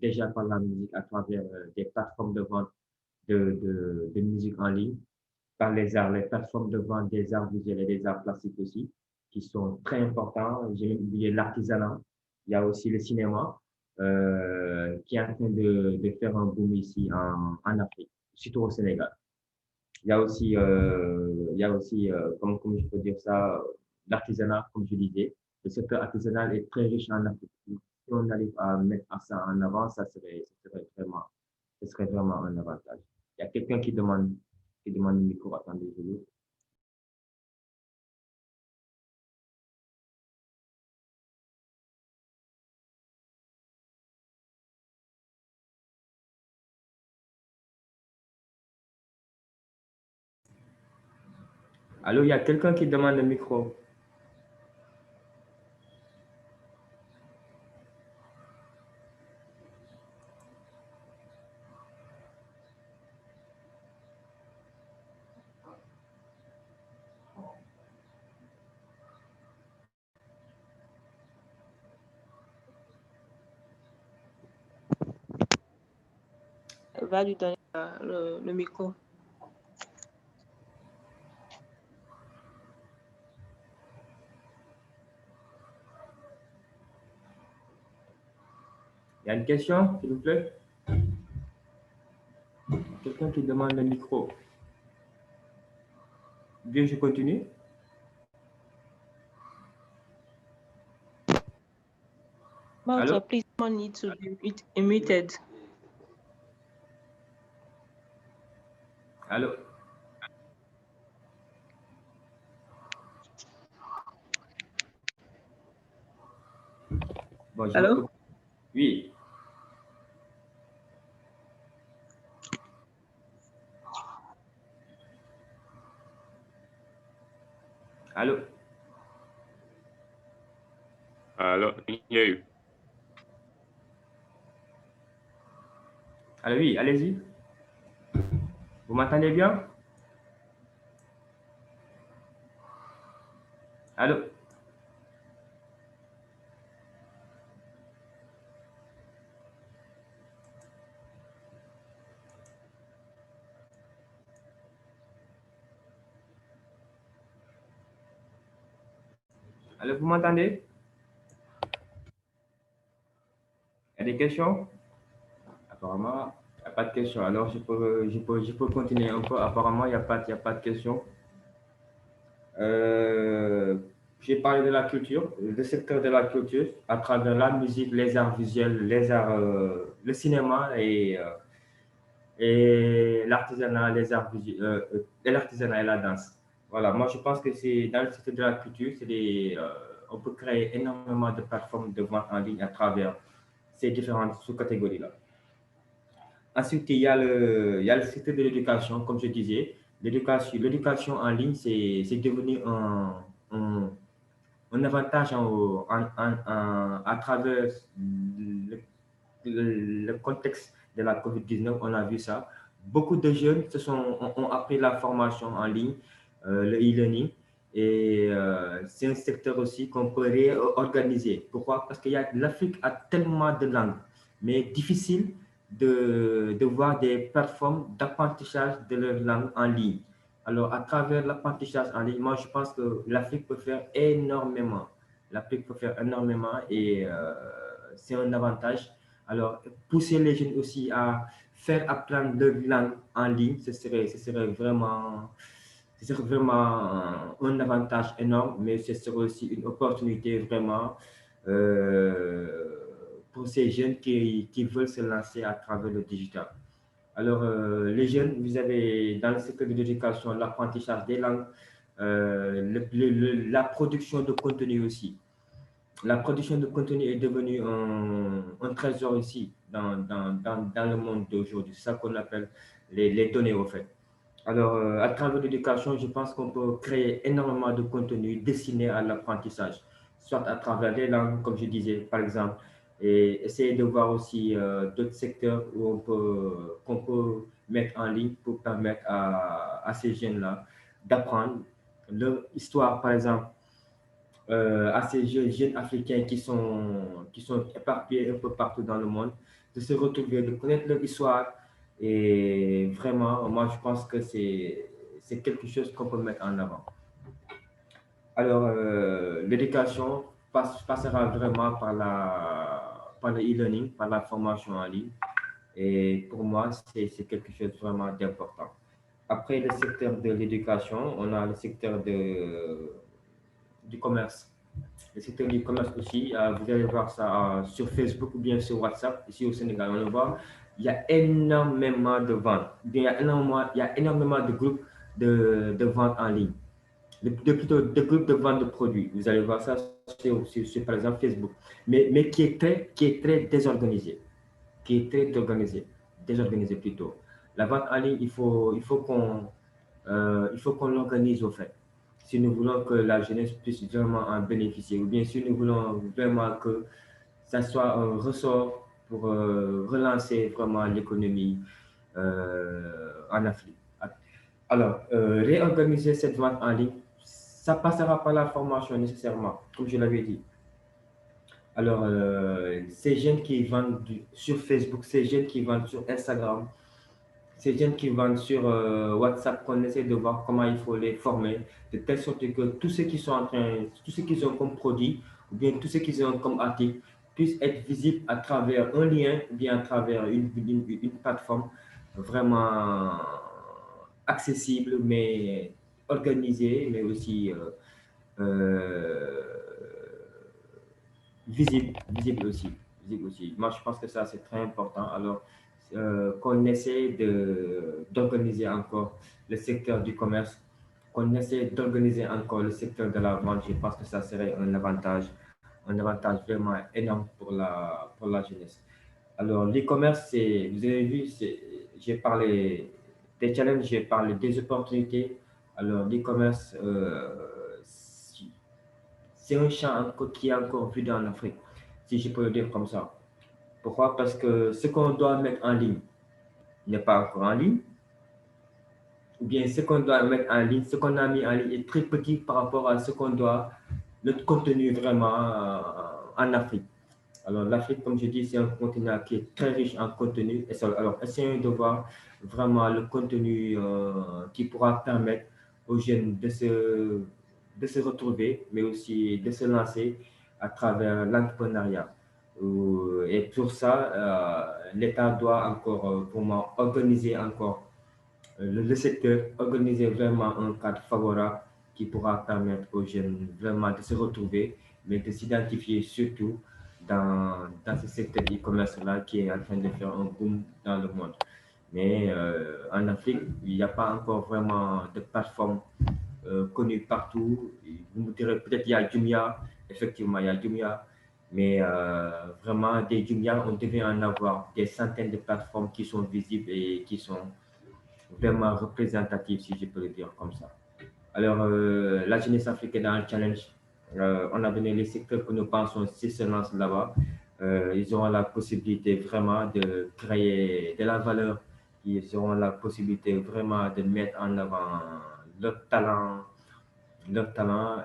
déjà par la musique à travers des plateformes de vente de musique en ligne, par les plateformes de vente des arts visuels et des arts plastiques aussi, qui sont très importants. J'ai oublié l'artisanat. Il y a aussi le cinéma qui est en train de faire un boom ici en Afrique, surtout au Sénégal. Il y a aussi comme je peux dire ça, l'artisanat, comme je disais. Le secteur artisanal est très riche en Afrique. Si on arrive à mettre ça en avant, ce serait vraiment un avantage. Il y a quelqu'un qui demande le micro. Attendez, je l'ouvre. Allô, il y a quelqu'un qui demande le micro. Va lui donner le micro. Il y a une question, s'il vous plaît? Quelqu'un qui demande le micro. Bien, je continue. Malta, please, someone needs to be muted. Allô? Bonjour. Allô? Oui. Allô? Hello, I can hear you. Allô, oui, allez-y. Vous m'entendez bien? Allô? Allô, vous m'entendez? Il y a des questions? Apparemment, il n'y a pas de questions. Alors, je peux continuer un peu. Apparemment, il n'y a pas de questions. J'ai parlé de la culture, le secteur de la culture, à travers la musique, les arts visuels, le cinéma et l'artisanat, l'artisanat et la danse. Voilà, moi je pense que c'est dans le secteur de la culture, on peut créer énormément de plateformes de vente en ligne à travers ces différentes sous-catégories-là. Ensuite, il y a il y a le secteur de l'éducation, comme je disais. L'éducation en ligne, c'est devenu un avantage à travers le contexte de la COVID-19, on a vu ça. Beaucoup de jeunes ont appris la formation en ligne, le e-learning, et c'est un secteur aussi qu'on peut réorganiser. Pourquoi? Parce que l'Afrique a tellement de langues, mais difficile de voir des plateformes d'apprentissage de leur langue en ligne. Alors, à travers l'apprentissage en ligne, moi, je pense que l'Afrique peut faire énormément. L'Afrique peut faire énormément et c'est un avantage. Alors, pousser les jeunes aussi à faire apprendre leur langue en ligne, ce serait vraiment un avantage énorme, mais ce serait aussi une opportunité vraiment pour ces jeunes qui veulent se lancer à travers le digital. Alors, les jeunes, vous avez dans le secteur de l'éducation, l'apprentissage des langues, la production de contenu aussi. La production de contenu est devenue un trésor ici dans le monde d'aujourd'hui. C'est ça qu'on appelle les données au fait. Alors, à travers l'éducation, je pense qu'on peut créer énormément de contenu destiné à l'apprentissage, soit à travers les langues, comme je disais, par exemple, et essayer de voir aussi d'autres secteurs qu'on peut mettre en ligne pour permettre à ces jeunes-là d'apprendre leur histoire, par exemple, à ces jeunes Africains qui sont éparpillés un peu partout dans le monde, de se retrouver, de connaître leur histoire. Et vraiment, moi, je pense que c'est quelque chose qu'on peut mettre en avant. Alors, l'éducation passera vraiment par le e-learning, par la formation en ligne. Et pour moi, c'est quelque chose vraiment d'important. Après le secteur de l'éducation, on a le secteur du commerce. Le secteur du commerce aussi, vous allez voir ça sur Facebook ou bien sur WhatsApp, ici au Sénégal, on le voit, il y a énormément de ventes, il y a énormément de groupes de vente en ligne, plutôt de groupes de vente de produits. Vous allez voir ça sur par exemple Facebook, mais qui est très désorganisé, désorganisé plutôt. La vente en ligne, il faut qu'on l'organise au fait. Si nous voulons que la jeunesse puisse vraiment en bénéficier, ou bien si nous voulons vraiment que ça soit un ressort pour relancer vraiment l'économie en Afrique. Alors, réorganiser cette vente en ligne, ça passera par la formation nécessairement, comme je l'avais dit. Alors, ces jeunes qui vendent sur Facebook, ces jeunes qui vendent sur Instagram, ces jeunes qui vendent sur WhatsApp, qu'on essaie de voir comment il faut les former, de telle sorte que tous ceux qui ont comme produit, ou bien tous ceux qui ont comme article, puissent être visibles à travers un lien, ou bien à travers une plateforme vraiment accessible, mais organisée, mais aussi visible aussi. Moi, je pense que ça, c'est très important. Alors, qu'on essaie d'organiser encore le secteur du commerce, qu'on essaie d'organiser encore le secteur de la vente, je pense que ça serait un avantage vraiment énorme pour la jeunesse. Alors, l'e-commerce, vous avez vu, j'ai parlé des challenges, j'ai parlé des opportunités. Alors, l'e-commerce, c'est un champ qui est encore vu dans l'Afrique, si je peux le dire comme ça. Pourquoi? Parce que ce qu'on doit mettre en ligne n'est pas encore en ligne, ou bien ce qu'on doit mettre en ligne, ce qu'on a mis en ligne est très petit par rapport à ce qu'on doit, notre contenu vraiment en Afrique. Alors l'Afrique, comme je dis, c'est un continent qui est très riche en contenu. Alors essayons de voir vraiment le contenu qui pourra permettre aux jeunes de se retrouver, mais aussi de se lancer à travers l'entrepreneuriat. Et pour ça, l'État doit encore, pour moi, organiser encore le secteur, organiser vraiment un cadre favorable qui pourra permettre aux jeunes vraiment de se retrouver, mais de s'identifier surtout dans ce secteur e-commerce-là qui est en train de faire un boom dans le monde. Mais en Afrique, il n'y a pas encore vraiment de plateforme connue partout. Vous me direz peut-être qu'il y a Jumia, effectivement, il y a Jumia, mais vraiment, des Jumia, on devait en avoir des centaines de plateformes qui sont visibles et qui sont vraiment représentatives, si je peux le dire comme ça. Alors, la jeunesse africaine dans le challenge, on a donné les secteurs que nous pensons s'ils se lancent là-bas. Ils auront la possibilité vraiment de créer de la valeur. Ils auront la possibilité vraiment de mettre en avant leur talent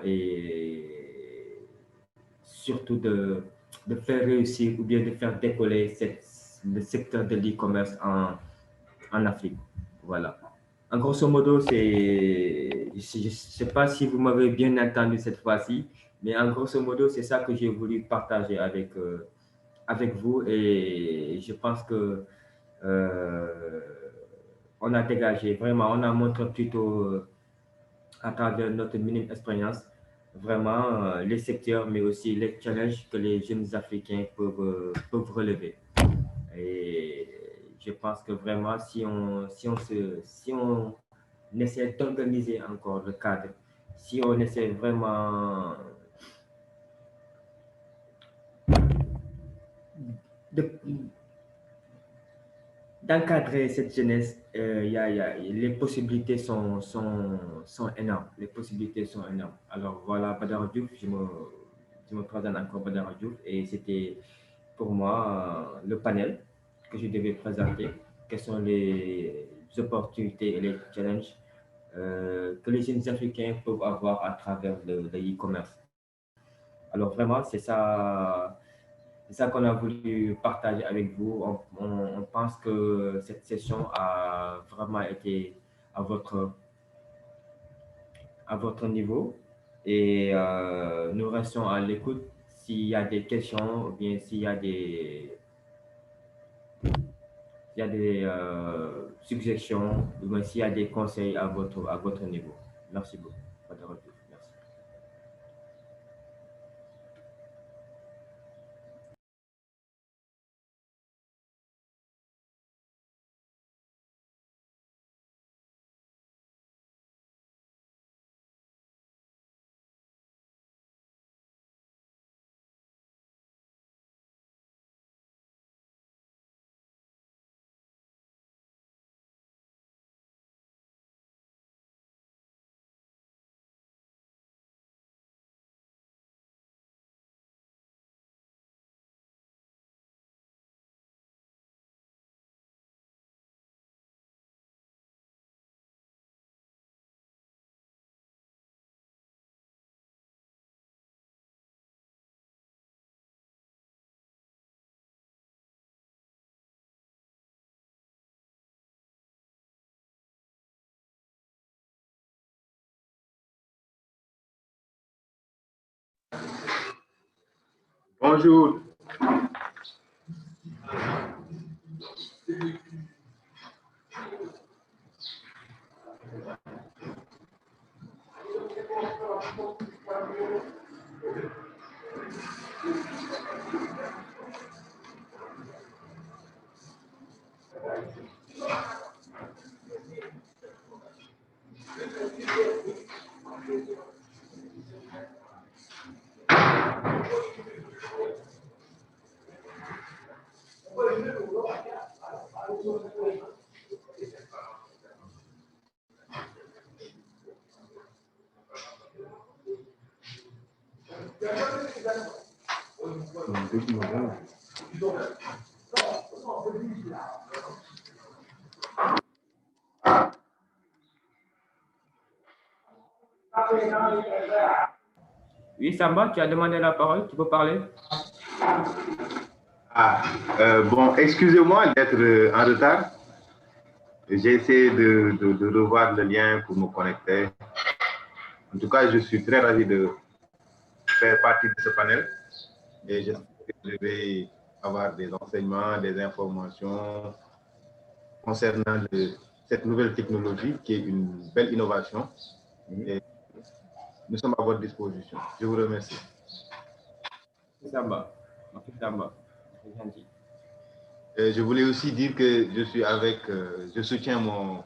et surtout de faire réussir ou bien de faire décoller le secteur de l'e-commerce en Afrique. Voilà. En grosso modo, je ne sais pas si vous m'avez bien entendu cette fois-ci, mais en grosso modo, c'est ça que j'ai voulu partager avec vous et je pense que on a dégagé, vraiment, on a montré plutôt à travers notre minime expérience, vraiment les secteurs, mais aussi les challenges que les jeunes Africains peuvent relever. Et je pense que vraiment, si on essaie d'organiser encore le cadre, si on essaie vraiment de, d'encadrer cette jeunesse, les possibilités sont énormes. Les possibilités sont énormes. Alors voilà, Badara Diouf, je me présente encore Badara Diouf et c'était pour moi le panel que je devais présenter. Quelles sont les opportunités et les challenges que les jeunes Africains peuvent avoir à travers le e-commerce. Alors vraiment, c'est ça qu'on a voulu partager avec vous. On pense que cette session a vraiment été à votre niveau et nous restons à l'écoute s'il y a des questions ou bien s'il y a des suggestions ou bien s'il y a des conseils à votre niveau. Merci beaucoup. Merci. Bonjour. Oui, Samba, tu as demandé la parole, tu peux parler. Bon, excusez-moi d'être en retard. J'ai essayé de revoir le lien pour me connecter. En tout cas, je suis très ravi de faire partie de ce panel et j'espère que je vais avoir des enseignements, des informations concernant cette nouvelle technologie qui est une belle innovation. Et nous sommes à votre disposition. Je vous remercie. Samba. Je voulais aussi dire que je suis je soutiens mon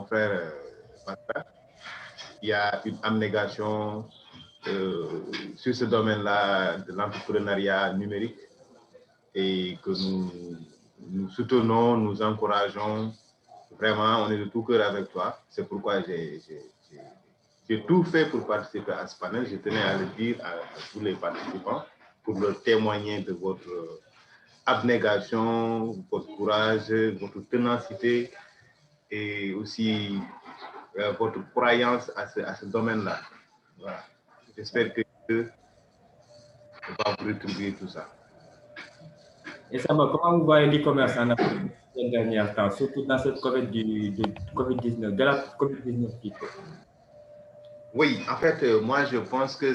frère Pascal. Il y a une abnégation sur ce domaine-là de l'entrepreneuriat numérique et que nous soutenons, nous encourageons. Vraiment, on est de tout cœur avec toi. C'est pourquoi j'ai J'ai tout fait pour participer à ce panel. Je tenais à le dire à tous les participants pour leur témoigner de votre abnégation, votre courage, votre ténacité et aussi votre croyance à ce domaine-là. Voilà. J'espère que Dieu va vous rétribuer tout ça. Et ça, comment vous voyez l'e-commerce en Afrique ces derniers temps, surtout dans cette COVID-19, de la COVID-19 plutôt? Oui, en fait, moi, je pense que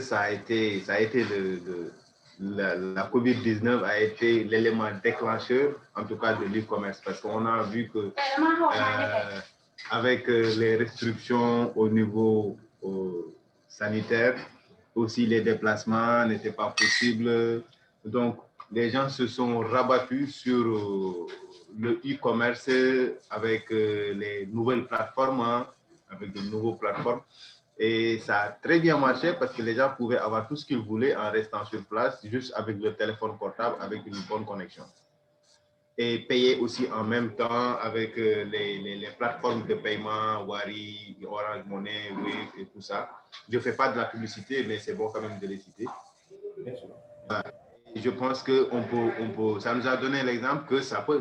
la COVID-19 a été l'élément déclencheur, en tout cas de l'e-commerce, parce qu'on a vu que avec les restrictions au niveau sanitaire, aussi les déplacements n'étaient pas possibles. Donc, les gens se sont rabattus sur le e-commerce avec les nouvelles plateformes, hein, avec de nouvelles plateformes. Et ça a très bien marché parce que les gens pouvaient avoir tout ce qu'ils voulaient en restant sur place, juste avec le téléphone portable, avec une bonne connexion. Et payer aussi en même temps avec les plateformes de paiement, Wari, Orange Money, Wave et tout ça. Je ne fais pas de la publicité, mais c'est bon quand même de les citer. Je pense que ça nous a donné l'exemple que ça peut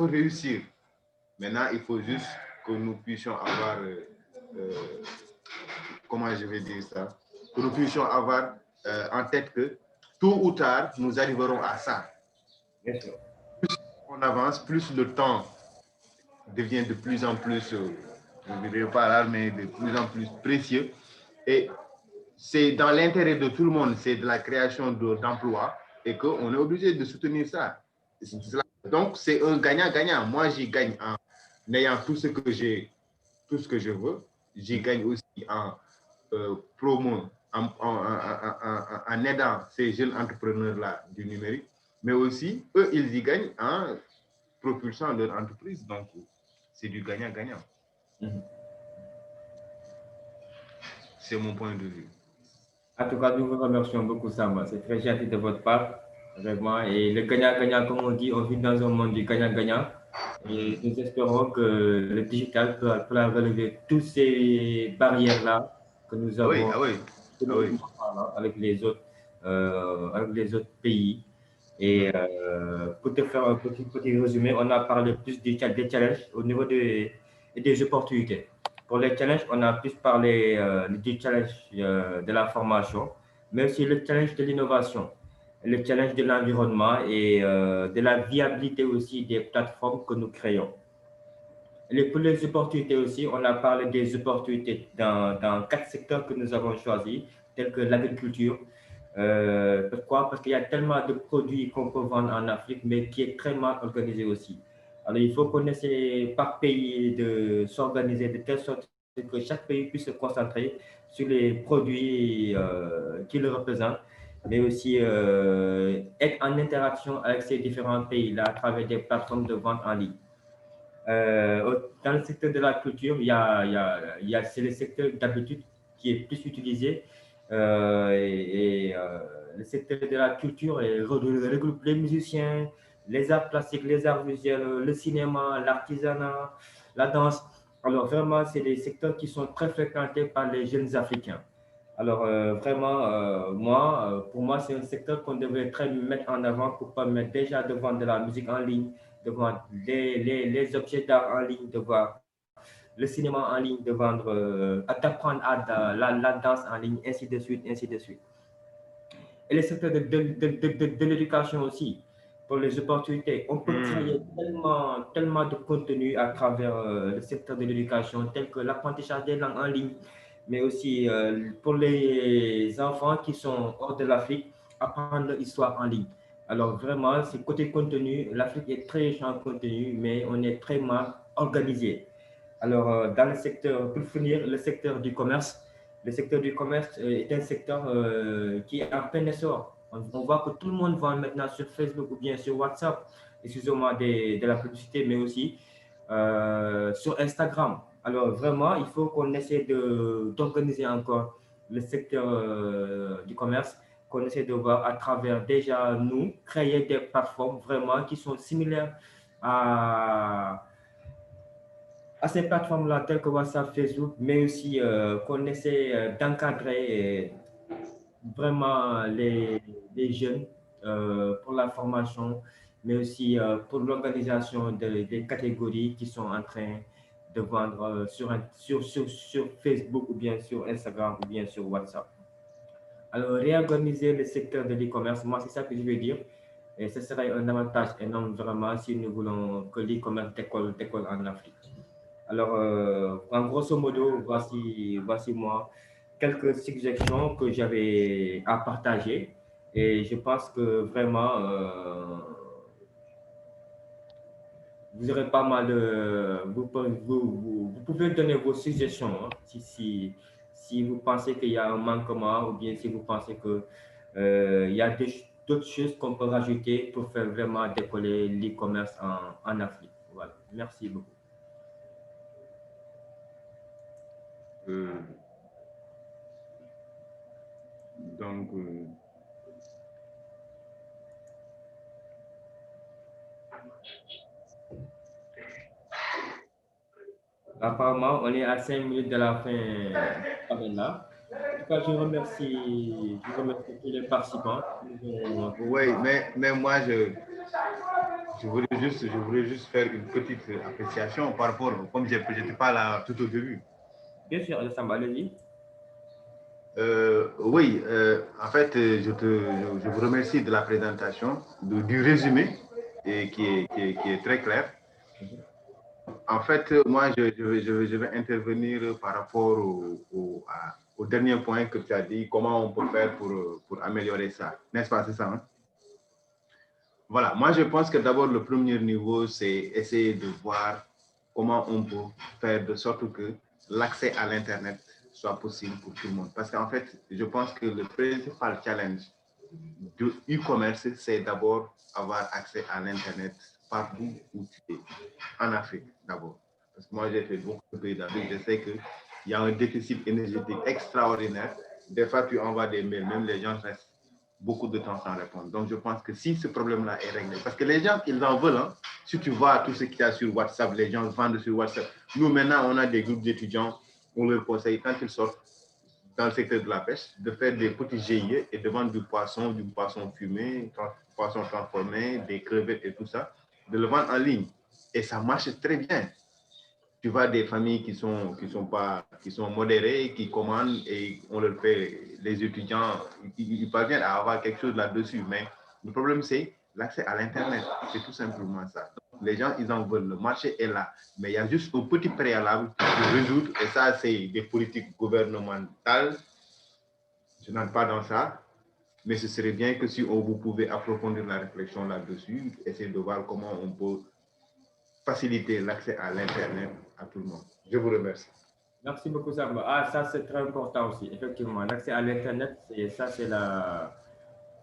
réussir. Maintenant, il faut juste que nous puissions avoir, comment je vais dire ça, que nous puissions avoir en tête que tôt ou tard, nous arriverons à ça. Plus on avance, plus le temps devient de plus en plus, je ne dirais pas rare, mais de plus en plus précieux. Et c'est dans l'intérêt de tout le monde, c'est de la création d'emplois et qu'on est obligé de soutenir ça. Donc, c'est un gagnant-gagnant. Moi, j'y gagne en ayant tout ce que je veux. J'y gagne aussi en promo, en aidant ces jeunes entrepreneurs-là du numérique. Mais aussi, eux, ils y gagnent en propulsant leur entreprise. Donc, c'est du gagnant-gagnant. C'est mon point de vue. En tout cas, nous vous remercions beaucoup, Samba. C'est très gentil de votre part, vraiment. Et le gagnant-gagnant, comme on dit, on vit dans un monde du gagnant-gagnant. Et nous espérons que le digital pourra relever toutes ces barrières-là que nous avons avec les autres pays. Et pour te faire un petit résumé, on a parlé plus des challenges au niveau des opportunités. Pour les challenges, on a plus parlé du challenge de la formation, mais aussi le challenge de l'innovation, le challenge de l'environnement et de la viabilité aussi des plateformes que nous créons. Et pour les opportunités aussi, on a parlé des opportunités dans 4 secteurs que nous avons choisis, tels que l'agriculture. Pourquoi? Parce qu'il y a tellement de produits qu'on peut vendre en Afrique, mais qui est très mal organisé aussi. Alors, il faut qu'on essaie par pays de s'organiser de telle sorte que chaque pays puisse se concentrer sur les produits qui le représentent, mais aussi être en interaction avec ces différents pays-là à travers des plateformes de vente en ligne. Dans le secteur de la culture, c'est le secteur d'habitude qui est plus utilisé. Le secteur de la culture regroupe les musiciens, les arts plastiques, les arts visuels, le cinéma, l'artisanat, la danse. Alors vraiment, c'est des secteurs qui sont très fréquentés par les jeunes Africains. Alors vraiment, pour moi, c'est un secteur qu'on devrait très mettre en avant pour permettre déjà de vendre de la musique en ligne, de vendre les objets d'art en ligne, de voir le cinéma en ligne, de vendre, d'apprendre la danse en ligne, ainsi de suite, ainsi de suite. Et le secteur de l'éducation aussi, pour les opportunités. On peut créer tellement de contenu à travers le secteur de l'éducation, tel que l'apprentissage des langues en ligne, mais aussi pour les enfants qui sont hors de l'Afrique, apprendre l'histoire en ligne. Alors vraiment, c'est côté contenu, l'Afrique est très riche en contenu, mais on est très mal organisé. Alors, dans le secteur, pour finir, le secteur du commerce. Le secteur du commerce est un secteur qui est en plein essor. On voit que tout le monde vend maintenant sur Facebook ou bien sur WhatsApp, excusez-moi de la publicité, mais aussi sur Instagram. Alors, vraiment, il faut qu'on essaie d'organiser encore le secteur du commerce, qu'on essaie de voir à travers déjà nous, créer des plateformes vraiment qui sont similaires à ces plateformes-là, telles que WhatsApp, Facebook, mais aussi qu'on essaie d'encadrer vraiment les jeunes pour la formation, mais aussi pour l'organisation des catégories qui sont en train de vendre sur Facebook ou bien sur Instagram ou bien sur WhatsApp. Alors, réorganiser le secteur de l'e-commerce, moi, c'est ça que je veux dire. Et ce serait un avantage énorme vraiment si nous voulons que l'e-commerce décolle en Afrique. Alors, en grosso modo, voici moi quelques suggestions que j'avais à partager. Et je pense que vraiment, vous aurez pas mal de... Vous pouvez donner vos suggestions hein, si vous pensez qu'il y a un manquement ou bien si vous pensez qu'il y a d'autres choses qu'on peut rajouter pour faire vraiment décoller l'e-commerce en Afrique. Voilà. Merci beaucoup. Donc, apparemment, on est à 5 minutes de la fin là. En tout cas, je remercie tous les participants. oui, mais moi, je voulais juste faire une petite appréciation par rapport, comme je n'étais pas là tout au début. Bien sûr, Alessandra, allez-y. Oui, en fait, je vous remercie de la présentation, du résumé et qui est très clair. En fait, moi, je vais intervenir par rapport au dernier point que tu as dit, comment on peut faire pour améliorer ça. N'est-ce pas, c'est ça? Hein? Voilà, moi, je pense que d'abord, le premier niveau, c'est essayer de voir comment on peut faire de sorte que l'accès à l'Internet soit possible pour tout le monde. Parce qu'en fait, je pense que le principal challenge du e-commerce, c'est d'abord avoir accès à l'Internet partout où tu es, en Afrique d'abord. Parce que moi, j'ai fait beaucoup de pays d'Afrique, je sais qu'il y a un déficit énergétique extraordinaire. Des fois, tu envoies des mails, même les gens restent beaucoup de temps sans répondre. Donc, je pense que si ce problème-là est réglé, parce que les gens, ils en veulent, hein. Si tu vois tout ce qu'il y a sur WhatsApp, les gens vendent sur WhatsApp. Nous, maintenant, on a des groupes d'étudiants, on leur conseille, quand ils sortent dans le secteur de la pêche, de faire des petits GIE et de vendre du poisson fumé, poisson transformé, des crevettes et tout ça, de le vendre en ligne. Et ça marche très bien. Tu vois des familles qui sont modérées, qui commandent et on leur fait, les étudiants, ils parviennent à avoir quelque chose là-dessus. Mais le problème, c'est l'accès à l'Internet. C'est tout simplement ça. Les gens, ils en veulent. Le marché est là. Mais il y a juste un petit préalable pour résoudre. Et ça, c'est des politiques gouvernementales. Je n'entre pas dans ça. Mais ce serait bien que si vous pouvez approfondir la réflexion là-dessus, essayer de voir comment on peut faciliter l'accès à l'Internet à tout le monde. Je vous remercie. Merci beaucoup, Samba. Ah, ça, c'est très important aussi. Effectivement, l'accès à l'Internet,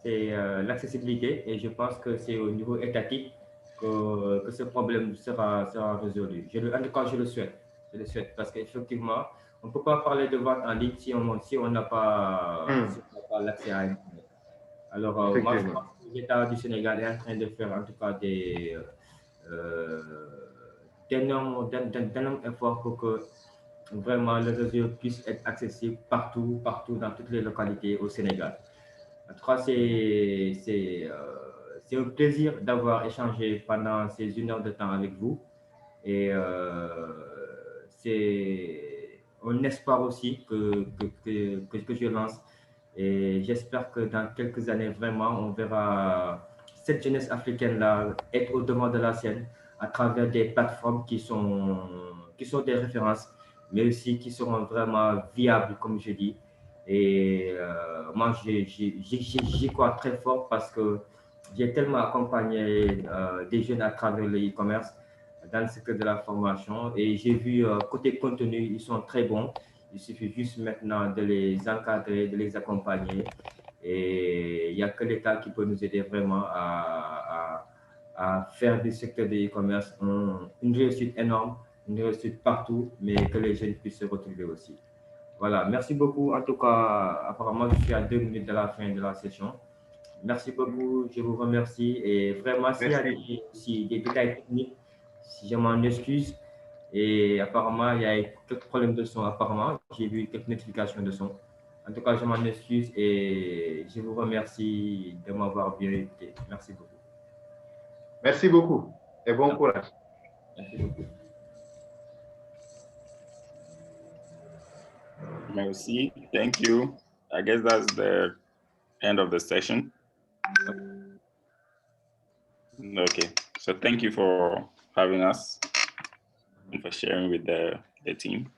c'est l'accessibilité. Et je pense que c'est au niveau étatique que ce problème sera résolu. En tout cas, je le souhaite. Je le souhaite parce qu'effectivement, on ne peut pas parler de vente en ligne si on n'a pas, l'accès à Internet. Alors, moi, je pense que l'État du Sénégal est en train de faire en tout cas d'énormes efforts pour que vraiment le réseau puisse être accessible partout dans toutes les localités au Sénégal. En tout cas, c'est un plaisir d'avoir échangé pendant ces 1 heure de temps avec vous. Et c'est un espoir aussi que je lance. Et j'espère que dans quelques années, vraiment, on verra cette jeunesse africaine-là être au devant de la scène à travers des plateformes qui sont des références, mais aussi qui seront vraiment viables, comme je dis. Et moi, j'y crois très fort parce que j'ai tellement accompagné des jeunes à travers le e-commerce dans le secteur de la formation et j'ai vu côté contenu, ils sont très bons. Il suffit juste maintenant de les encadrer, de les accompagner. Et il n'y a que l'État qui peut nous aider vraiment à faire du secteur de e-commerce une réussite énorme, une réussite partout, mais que les jeunes puissent se retrouver aussi. Voilà, merci beaucoup. En tout cas, apparemment, je suis à 2 minutes de la fin de la session. Merci beaucoup, je vous remercie. Et vraiment, s'il y a des détails techniques, si je m'en excuse, Et apparemment, il y a quelques problèmes de son. Apparemment, j'ai vu quelques notifications de son. En tout cas, je m'en excuse et je vous remercie de m'avoir bien écouté. Merci beaucoup. Merci beaucoup et bon courage. Merci beaucoup. Merci. Thank you. I guess that's the end of the session. Okay. So thank you for having us and for sharing with the team.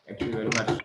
Thank you very much.